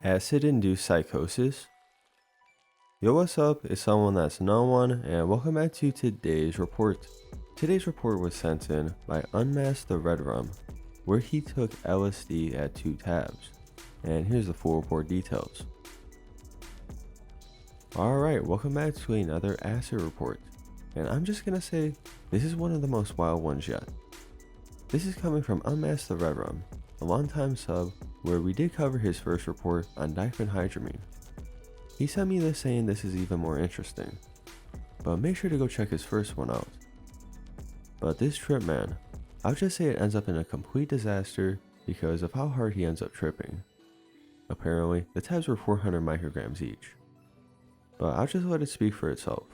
Acid-induced psychosis? Yo, what's up? It's someone that's no one, and welcome back to today's report. Today's report was sent in by Unmasktheredrum, where he took LSD at 2 tabs. And here's the full report details. Alright, welcome back to another acid report. And I'm just gonna say, this is one of the most wild ones yet. This is coming from Unmasktheredrum, a longtime sub, where we did cover his first report on diphenhydramine. He sent me this saying this is even more interesting, but make sure to go check his first one out. But this trip, man, I'll just say it ends up in a complete disaster because of how hard he ends up tripping. Apparently, the tabs were 400 micrograms each, but I'll just let it speak for itself.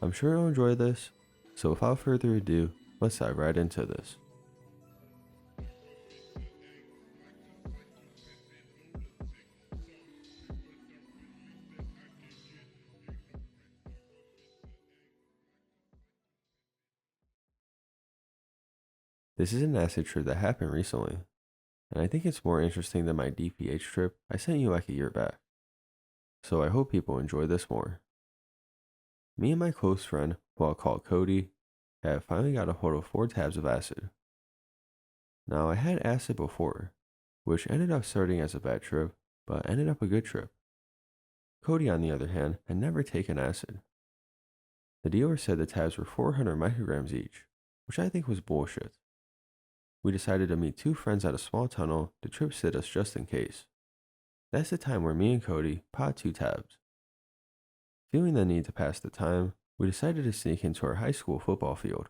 I'm sure you'll enjoy this, so without further ado, let's dive right into this. This is an acid trip that happened recently, and I think it's more interesting than my DPH trip I sent you like a year back. So I hope people enjoy this more. Me and my close friend, who I'll call Cody, have finally got a hold of 4 tabs of acid. Now I had acid before, which ended up starting as a bad trip, but ended up a good trip. Cody, on the other hand, had never taken acid. The dealer said the tabs were 400 micrograms each, which I think was bullshit. We decided to meet 2 friends at a small tunnel to trip sit us just in case. That's the time where me and Cody pot 2 tabs. Feeling the need to pass the time, we decided to sneak into our high school football field,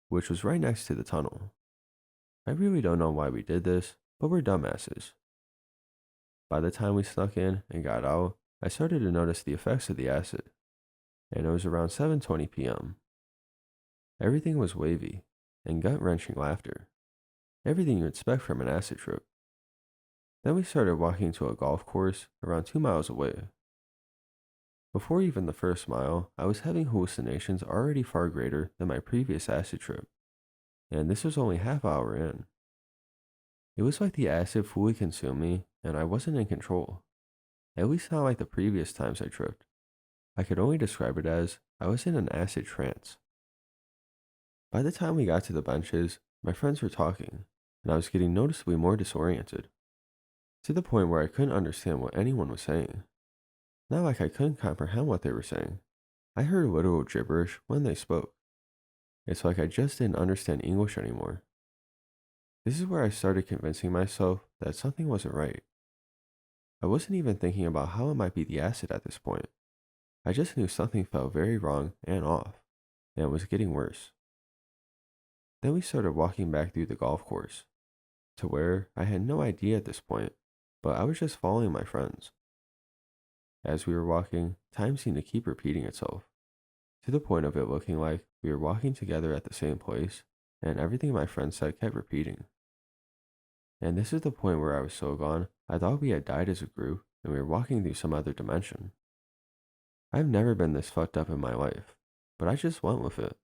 which was right next to the tunnel. I really don't know why we did this, but we're dumbasses. By the time we snuck in and got out, I started to notice the effects of the acid, and it was around 7:20 p.m. Everything was wavy and gut-wrenching laughter. Everything you expect from an acid trip. Then we started walking to a golf course around 2 miles away. Before even the first mile, I was having hallucinations already far greater than my previous acid trip, and this was only half hour in. It was like the acid fully consumed me and I wasn't in control, at least not like the previous times I tripped. I could only describe it as I was in an acid trance. By the time we got to the benches, my friends were talking, and I was getting noticeably more disoriented, to the point where I couldn't understand what anyone was saying. Not like I couldn't comprehend what they were saying. I heard literal gibberish when they spoke. It's like I just didn't understand English anymore. This is where I started convincing myself that something wasn't right. I wasn't even thinking about how it might be the acid at this point. I just knew something felt very wrong and off, and it was getting worse. Then we started walking back through the golf course, to where I had no idea at this point, but I was just following my friends. As we were walking, time seemed to keep repeating itself, to the point of it looking like we were walking together at the same place, and everything my friends said kept repeating. And this is the point where I was so gone, I thought we had died as a group, and we were walking through some other dimension. I've never been this fucked up in my life, but I just went with it,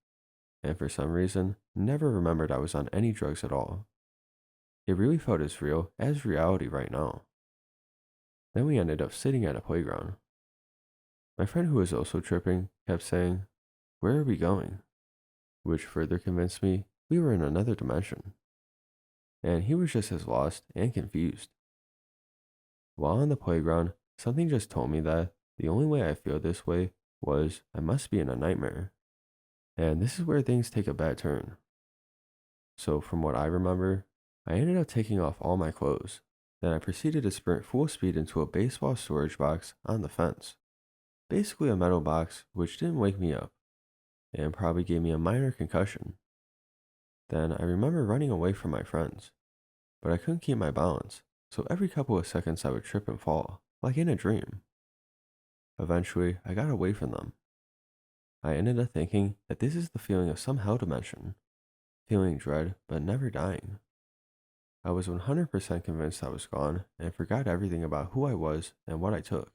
and for some reason, never remembered I was on any drugs at all. It really felt as real as reality right now. Then we ended up sitting at a playground. My friend who was also tripping kept saying, "Where are we going?" Which further convinced me we were in another dimension. And he was just as lost and confused. While on the playground, something just told me that the only way I feel this way was I must be in a nightmare. And this is where things take a bad turn. So from what I remember, I ended up taking off all my clothes. Then I proceeded to sprint full speed into a baseball storage box on the fence. Basically a metal box which didn't wake me up, and probably gave me a minor concussion. Then I remember running away from my friends, but I couldn't keep my balance, so every couple of seconds I would trip and fall, like in a dream. Eventually, I got away from them. I ended up thinking that this is the feeling of some hell dimension, feeling dread but never dying. I was 100% convinced I was gone and forgot everything about who I was and what I took.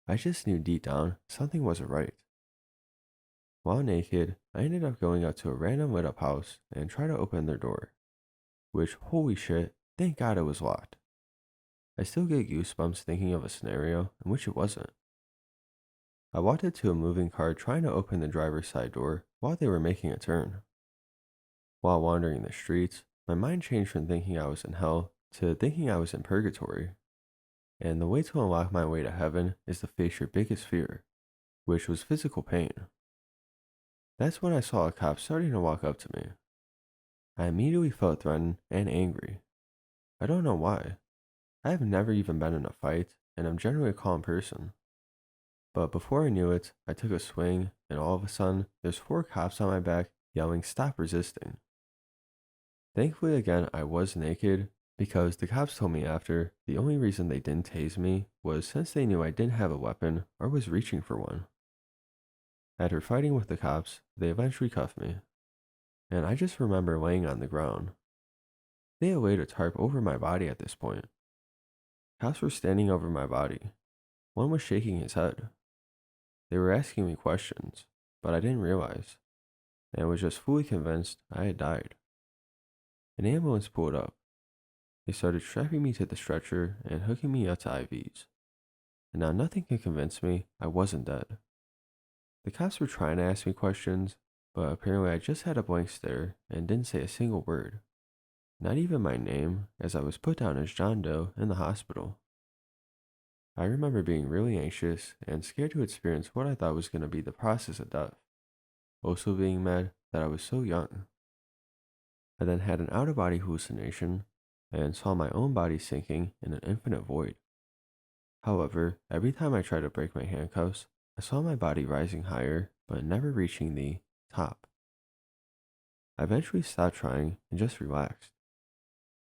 I just knew deep down something wasn't right. While naked, I ended up going up to a random lit up house and tried to open their door, which, holy shit, thank God it was locked. I still get goosebumps thinking of a scenario in which it wasn't. I walked up to a moving car trying to open the driver's side door while they were making a turn. While wandering the streets, my mind changed from thinking I was in hell to thinking I was in purgatory. And the way to unlock my way to heaven is to face your biggest fear, which was physical pain. That's when I saw a cop starting to walk up to me. I immediately felt threatened and angry. I don't know why. I have never even been in a fight, and I'm generally a calm person. But before I knew it, I took a swing, and all of a sudden, there's 4 cops on my back yelling, "Stop resisting." Thankfully, again, I was naked because the cops told me after the only reason they didn't tase me was since they knew I didn't have a weapon or was reaching for one. After fighting with the cops, they eventually cuffed me, and I just remember laying on the ground. They had laid a tarp over my body at this point. Cops were standing over my body. One was shaking his head. They were asking me questions, but I didn't realize, and was just fully convinced I had died. An ambulance pulled up. They started strapping me to the stretcher and hooking me up to IVs. And now nothing could convince me I wasn't dead. The cops were trying to ask me questions, but apparently I just had a blank stare and didn't say a single word. Not even my name, as I was put down as John Doe in the hospital. I remember being really anxious and scared to experience what I thought was going to be the process of death. Also being mad that I was so young. I then had an out-of-body hallucination and saw my own body sinking in an infinite void. However, every time I tried to break my handcuffs, I saw my body rising higher but never reaching the top. I eventually stopped trying and just relaxed.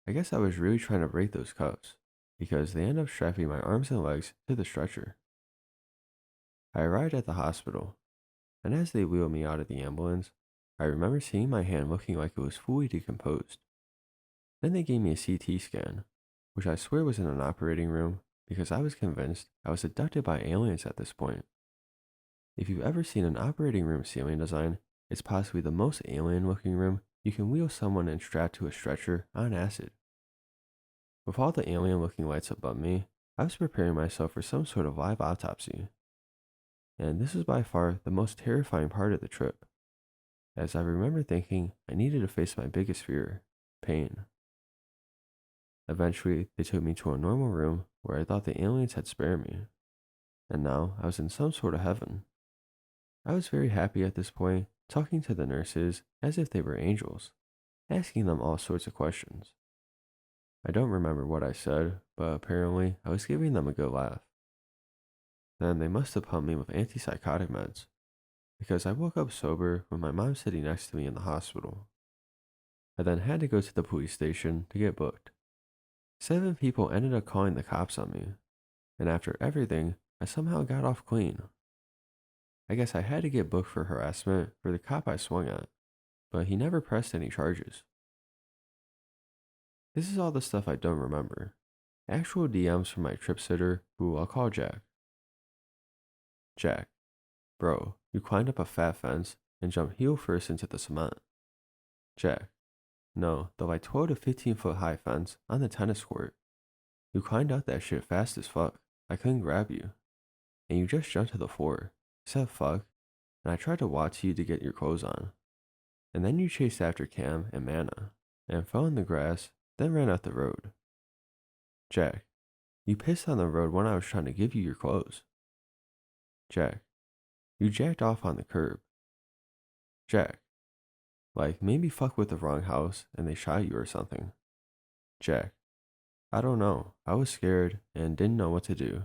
I guess I was really trying to break those cuffs because they ended up strapping my arms and legs to the stretcher. I arrived at the hospital, and as they wheeled me out of the ambulance, I remember seeing my hand looking like it was fully decomposed. Then they gave me a CT scan, which I swear was in an operating room because I was convinced I was abducted by aliens at this point. If you've ever seen an operating room ceiling design, it's possibly the most alien looking room you can wheel someone and strap to a stretcher on acid. With all the alien looking lights above me, I was preparing myself for some sort of live autopsy. And this was by far the most terrifying part of the trip, as I remember thinking I needed to face my biggest fear, pain. Eventually, they took me to a normal room where I thought the aliens had spared me, and now I was in some sort of heaven. I was very happy at this point, talking to the nurses as if they were angels, asking them all sorts of questions. I don't remember what I said, but apparently I was giving them a good laugh. Then they must have pumped me with anti-psychotic meds, because I woke up sober with my mom sitting next to me in the hospital. I then had to go to the police station to get booked. 7 people ended up calling the cops on me, and after everything, I somehow got off clean. I guess I had to get booked for harassment for the cop I swung at, but he never pressed any charges. This is all the stuff I don't remember. Actual DMs from my trip sitter, who I'll call Jack. Jack, bro, you climbed up a fat fence and jumped heel first into the cement. Jack, no, the like 12 to 15 foot high fence on the tennis court. You climbed out that shit fast as fuck. I couldn't grab you. And you just jumped to the floor, said fuck, and I tried to watch you to get your clothes on. And then you chased after Cam and Mana, and fell in the grass, then ran out the road. Jack, you pissed on the road when I was trying to give you your clothes. Jack, you jacked off on the curb. Jack, like maybe fuck with the wrong house and they shot you or something. Jack, I don't know. I was scared and didn't know what to do.